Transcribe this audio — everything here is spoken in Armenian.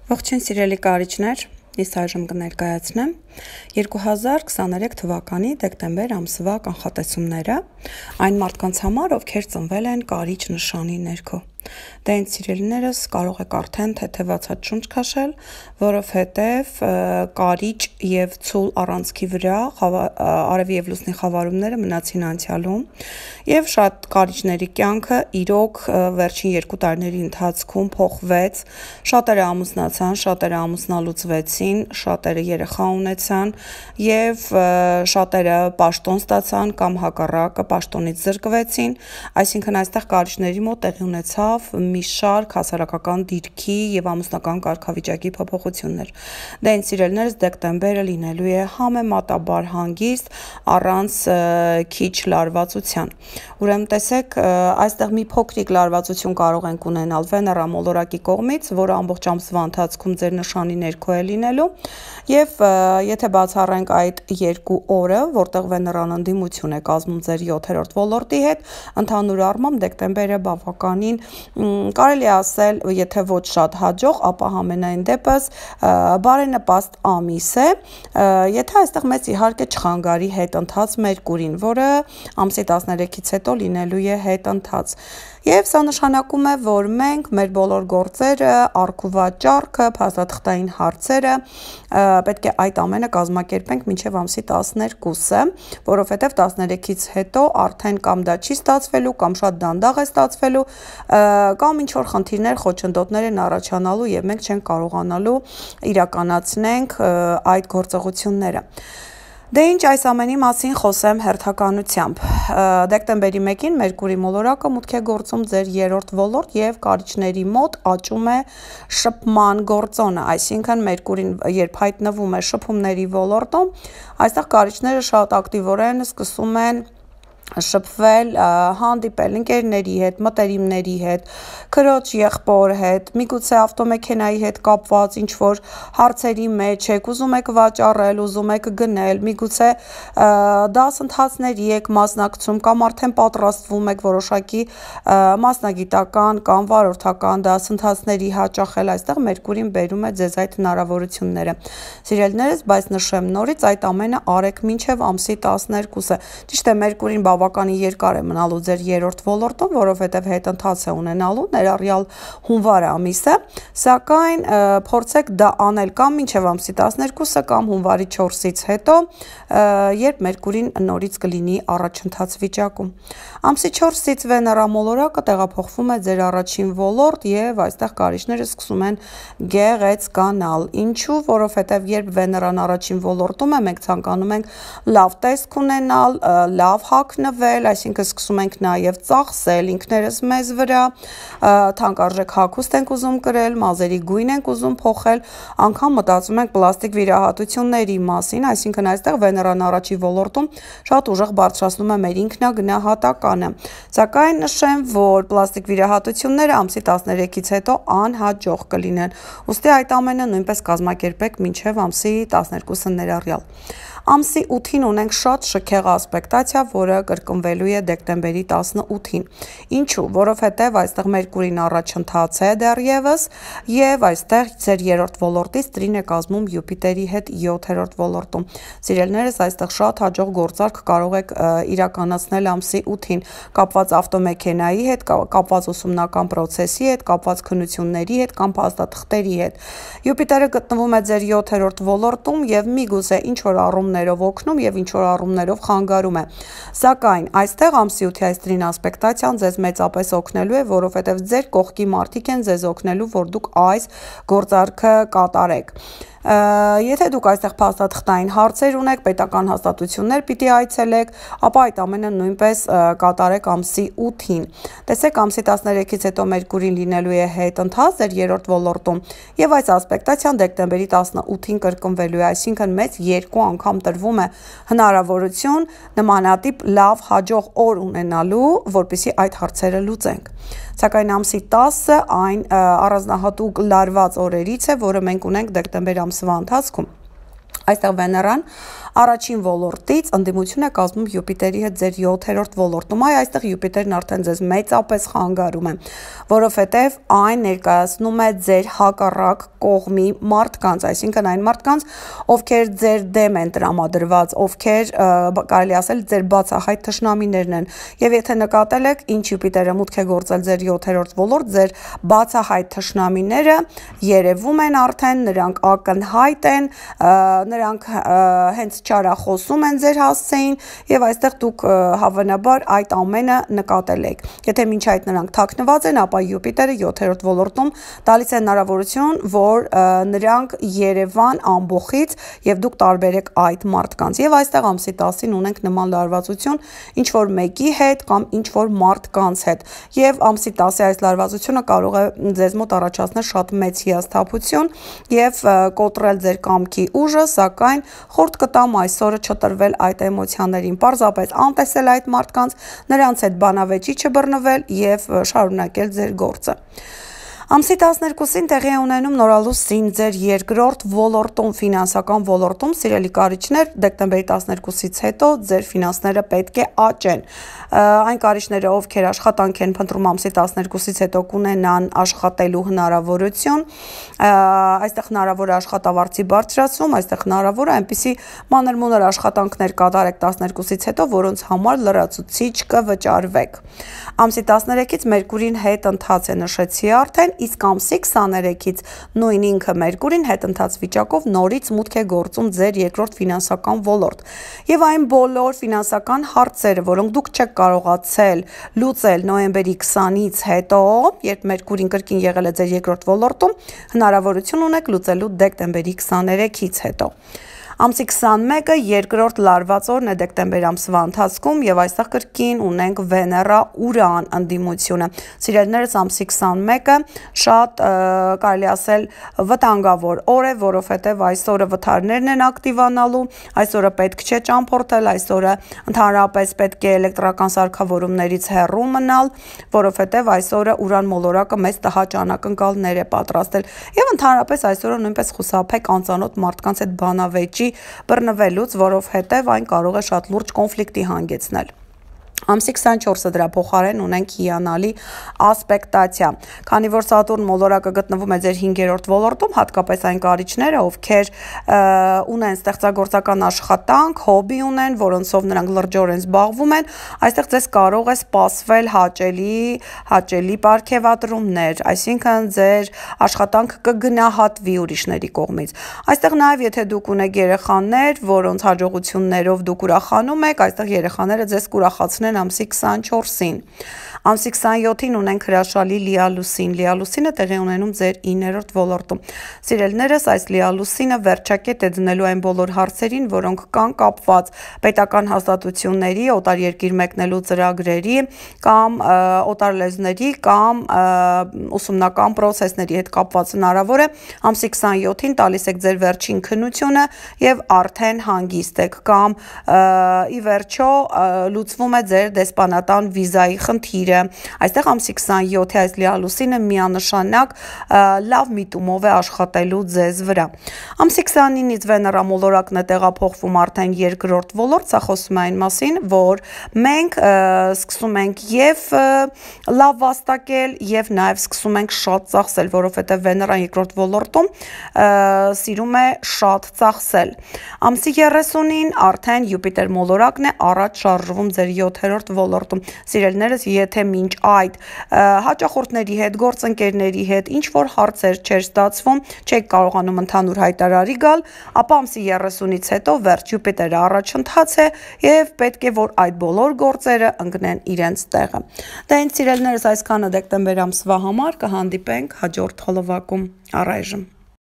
Ողջույն սիրելի կարիճներ, ես այժմ կներկայացնեմ 2023 թվականի դեկտեմբեր ամսվա կանխատեսումները այն մարդկանց համար, ովքեր ծնվել են կարիճ նշանի ներքո։ Դե ինձ սիրելիներս կարող եք արդեն թեթևացած շունչ քաշել, որովհետև կարիճ եւ ցուլ առանցքի վրա արևի եւ լուսնի խավարումները մնացին անցյալում եւ շատ կարիճների կյանքը իրոք վերջին 2 տարիների ընթացքում փոխվեց, շատերը ամուսնացան, շատերը ամուսնալուծվեցին, շատերը երեխա ունեցան եւ շատերը պաշտոն ստացան կամ հակառակը պաշտոնից զրկվեցին, այսինքն այստեղ կարիճների մոտ տեղի ունեցավ մի շարք հասարակական դիրքի եւ ամուսնական կարգավիճակի փոփոխություններ։ Դե ինձ սիրելիներս դեկտեմբերը լինելու է համեմատաբար հանգիստ առանց քիչ լարվածության։ Ուրեմն տեսեք, այստեղ մի փոքրիկ լարվածություն կարող ենք ունենալ Վեներա մոլորակի կողմից, որը ամբողջ ամսվա ընթացքում ձեր նշանի ներքո է լինելու, եւ եթե բացառենք այդ 2 օրը, որտեղ Վեներան ընդդիմություն է կազմում ձեր 7-րդ ոլորտի հետ, ընդհանուր առմամբ դեկտեմբերը բավականին կարելի ասել, եթե ոչ շատ հաջող, ապա համենայն դեպս բարենպաստ ամիս է, եթե այստեղ մեծ իհարկե չխանգարի հետընթաց Մերկուրին, որը ամսի 13-ից հետո լինելու է հետընթաց։ Եվ սա նշանակում է, որ մենք մեր բոլոր գործերը, առքուվաճառքը, փաստաթղթային հարցերը պետք է այդ ամենը կազմակերպենք մինչև ամսի 12-ը, որովհետև 13-ից հետո արդեն կամ դա չի ստացվելու, կամ շատ դանդաղ է ստացվելու, կամ ինչ-որ խնդիրներ, խոչընդոտներ են առաջանալու եւ մենք չենք կարողանալու իրականացնենք այդ գործողությունները։ Դե ինչ այս ամենի մասին խոսեմ հերթականությամբ։ Դեկտեմբերի 1-ին Մերկուրի մոլորակը մուտք է գործում ձեր 3-րդ ոլորտ եւ կարիճների մոտ աճում է շփման գործոնը, այսինքն Մերկուրին երբ հայտնվում է շփումների ոլորտում, այստեղ կարիճները շատ ակտիվորեն սկսում են շփվել, հանդիպել ընկերների հետ, մտերիմների հետ, քրոջ եղբոր հետ, միգուցե ավտոմեքենայի հետ կապված ինչ-որ հարցերի մեջ եք, ուզում եք վաճառել, ուզում եք գնել, միգուցե դասընթացների եք մասնակցում կամ արդեն պատրաստվում եք որոշակի մասնագիտական կամ վարորդական դասընթացների հաճախել, այստեղ Մերկուրին բերում է ձեզ այդ հնարավորությունները։ Սիրելիներս, բայց նշեմ նորից այդ ամենը արեք մինչև ամսի 12-ը։ Ճիշտ է, Մերկուրին բավականին երկար է մնալու ձեր 3-րդ ոլորտում, որովհետև հետընթաց է ունենալու ներառյալ հունվար ամիսը, սակայն փորձեք դա անել կամ մինչև ամսի 12-ը կամ հունվարի 4-ից հետո, երբ Մերկուրին նորից կլինի առաջընթաց վիճակում։ Ամսի 4-ից Վեներա մոլորակը տեղափոխվում է ձեր առաջին ոլորտ եւ այստեղ կարիճները սկսում են գեղեցկանալ։ Ինչու՞, որովհետև երբ Վեներան առաջին ոլորտում է, մենք ցանկանում ենք լավ տեսք ունենալ, լավ հագնվել, այսինքն սկսում ենք նաև ծախսել ինքներս մեզ վրա, թանկարժեք հագուստ ենք ուզում կրել, մազերի գույն ենք ուզում փոխել, անգամ մտածում ենք պլաստիկ վիրահատությունների մասին, այսինքն այստեղ Վեներան առաջի ոլորտում շատ ուժեղ բարձրացնում է մեր ինքնագնահատականը։ Սակայն նշեմ, որ պլաստիկ վիրահատությունները ամսի 13-ից հետո անհաջող կլինեն։ Ուստի այդ ամենը նույնպես կազմակերպեք մինչև ամսի 12-ը ներառյալ։ Ամսի 8-ին ունենք շատ շքեղ ասպեկտացիա, որը կրկնվելու է դեկտեմբերի 18-ին։ Ինչու՞, որովհետև այստեղ Մերկուրին առաջընթաց է դեռևս եւ այստեղ ձեր 3-րդ ոլորտից տրին է կազմում Յուպիտերի հետ 7-րդ ոլորտում։ Սիրելիներս, այստեղ շատ հաջող գործարք կարող եք իրականացնել ամսի 8-ին, կապված ավտոմեքենայի հետ, կապված ուսումնական process-ի հետ, կապված քննությունների հետ կամ փաստաթղթերի հետ։ Յուպիտերը գտնվում է ձեր 7-րդ ոլորտում եւ միգուցե ինչ որ առումներով օգնում եւ ինչ որ առումներով խանգարում է։ Սակայն այստեղ ամսի 8-ի այս տրին ասպեկտացիան ձեզ մեծապես օգնելու է, որովհետեւ ձեր կողքի մարդիկ են ձեզ օգնելու, որ դուք այս գործարքը կատարեք։ Եթե դուք այստեղ փաստաթղթային հարցեր ունեք, պետական հաստատություններ պիտի այցելեք, ապա այդ ամենը նույնպես կատարեք ամսի 8-ին։ Տեսեք, ամսի 13-ից հետո Մերկուրին լինելու է հետընթաց ձեր 3-րդ ոլորտում եւ այս ասպեկտացիան դեկտեմբերի 18-ին կրկնվելու է, այսինքն մեծ 2 անգամ տրվում է հնարավորություն նմանատիպ լավ հաջող օր ունենալու, որպեսզի այդ հարցերը լուծենք։ Սակայն ամսի 10-ը այն առանձնահատուկ լարված օրերից է, որը մենք ունենք դեկտեմբեր ամսվա ընթացքում։ Այստեղ Վեներան առաջին ոլորտից ընդդիմություն է կազմում Յուպիտերի հետ ձեր 7-րդ ոլորտում, այստեղ Յուպիտերն արդեն ձեզ մեծապես խանգարում է, որովհետև այն ներկայացնում է ձեր հակառակ կողմի մարդկանց, այսինքն այն մարդկանց, ովքեր ձեր դեմ են տրամադրված, ովքեր կարելի ասել ձեր բացահայտ թշնամիներն են։ Եվ եթե նկատել եք, ինչ Յուպիտերը մուտք է գործել ձեր 7-րդ ոլորտ, ձեր բացահայտ թշնամիները երևում են արդեն, նրանք ակնհայտ են, նրանք հենց չարախոսում են ձեր հասցեին եւ այստեղ դուք հավանաբար այդ ամենը նկատել եք։ Եթե մինչ այդ նրանք թաքնված են, ապա Յուպիտերը 7-րդ ոլորտում տալիս է հնարավորություն, որ նրանք Երևան ամբողից եւ դուք տարբերեք այդ մարդկանց։ Եվ այստեղ ամսի 10-ին ունենք նման լարվածություն ինչ որ մեկի հետ կամ ինչ որ մարդկանց հետ։ Եվ ամսի 10-ի այս լարվածությունը կարող է ձեզ մոտ առաջացնել շատ մեծ հիասթափություն եւ կոտրել ձեր կամքի ուժը, սակայն խորտ կտամ այսօրը չտրվել այդ էմոցիաներին, պարզապես անտեսել այդ մարդկանց, նրանց հետ բանավեճի չբռնվել եւ շարունակել ձեր գործը։ Ամսի 12-ին տեղի է ունենում նորալուսին ձեր երկրորդ ոլորտում, ֆինանսական ոլորտում, սիրելի կարիճներ, դեկտեմբերի 12-ից հետո ձեր ֆինանսները պետք է աճեն։ Այն կարիճները, ովքեր աշխատանք են փնտրում ամսի 12-ից հետո կունենան աշխատելու հնարավորություն, այստեղ հնարավոր է աշխատավարձի բարձրացում, այստեղ հնարավոր է այնպիսի մանր-մունր աշխատանքներ կատարեք 12-ից հետո, որոնց համար լրացուցիչ կվճարվեք։ Ամսի 13-ից Մերկուրին հետընթաց է, նշեցի արդեն, իսկ ամսի 23-ից նույն ինքը Մերկուրին հետընթաց վիճակով նորից մուտք է գործում ձեր երկրորդ ֆինանսական ոլորտ։ Եվ այն բոլոր ֆինանսական հարցերը, որոնք դուք չեք կարողացել լուծել նոյեմբերի 20-ից հետո, երբ Մերկուրին կրկին եղել է ձեր երկրորդ ոլորտում, հնարավորություն ունեք լուծելու դեկտեմբերի 23-ից հետո։ Ամսի 21-ը երկրորդ լարված օրն է դեկտեմբեր ամսվա ընթացքում եւ այստեղ կրկին ունենք Վեներա Ուրան ընդդիմությունը։ Սիրելիներս, ամսի 21-ը շատ կարելի ասել վտանգավոր օր է, որովհետեւ այսօրը վթարներն են ակտիվանալու, այսօրը պետք չէ ճամփորդել, այսօրը ընդհանրապես պետք է էլեկտրական սարքավորումներից հեռու մնալ, որովհետեւ այսօրը Ուրան մոլորակը մեծ տհաճ անակնկալներ է պատրաստել եւ ընդհանրապես այսօրը նույնպես խուսափեք անծանոթ մարդկանց հետ բանավեճի բռնվելուց, որովհետև այն կարող է շատ լուրջ կոնֆլիկտի հանգեցնել։ Ամսի 24-ը դրա փոխարեն ունենք հիանալի ասպեկտացիա, քանի որ Սատուրն մոլորակը գտնվում է ձեր 5-րդ ոլորտում, հատկապես այն կարիճները, ովքեր ունեն ստեղծագործական աշխատանք, հոբի ունեն, որոնցով նրանք լրջորեն զբաղվում են, այստեղ ձեզ կարող է սպասվել հաճելի պարգևատրումներ, այսինքն ձեր աշխատանքը կգնահատվի ուրիշների կողմից։ Այստեղ նաև եթե դուք ունեք երեխաներ, որոնց հաջողություններով դուք ուրախանում եք, այստեղ երեխաները ձեզ կուրախացնեն ամսի 24-ին։ Ամսի 27-ին ունենք հրաշալի լիալուսին։ Լիալուսինը տեղի ունենում ձեր 9-րդ ոլորտում։ Սիրելիներս, այս լիալուսինը վերջակետ է դնելու այն բոլոր հարցերին, որոնք կան կապված պետական հաստատությունների, օտար երկիր մեկնելու ծրագրերի կամ օտար լեզուների կամ ուսումնական պրոցեսների հետ կապված։ Հնարավոր է ամսի 27-ին տալիս եք ձեր վերջին քննությունը եւ արդեն հանգիստ եք կամ ի վերջո լուծվում է ձեր դեսպանատան վիզայի խնդիրը։ Այստեղ ամսի 27-ի այս լիալուսինը միանշանակ լավ միտումով է աշխատելու ձեզ վրա։ Ամսի 29-ից Վեներա մոլորակն է տեղափոխվում արդեն երկրորդ ոլորտ, սա խոսում է այն մասին, որ մենք սկսում ենք եւ լավ վաստակել եւ նաեւ սկսում ենք շատ ծախսել, որովհետեւ Վեներան երկրորդ ոլորտում սիրում է շատ ծախսել։ Ամսի 30-ին արդեն Յուպիտեր մոլորակն է առաջ շարժվում ձեր 7-րդ ոլորտում։ Սիրելիներս, եթե մինչ այդ հաճախորդների հետ, գործընկերների հետ ինչ որ հարցեր չէր ստացվում, չեք կարողանում ընդհանուր հայտարարի գալ, ապա ամսի 30-ից հետո վերջ Յուպիտերը առաջընթաց է եւ պետք է որ այդ բոլոր գործերը ընկնեն իրենց տեղը։ Դա ինձ սիրելիներս այսքանը դեկտեմբեր ամսվա համար, կհանդիպենք հաջորդ հոլովակում։ Առայժմ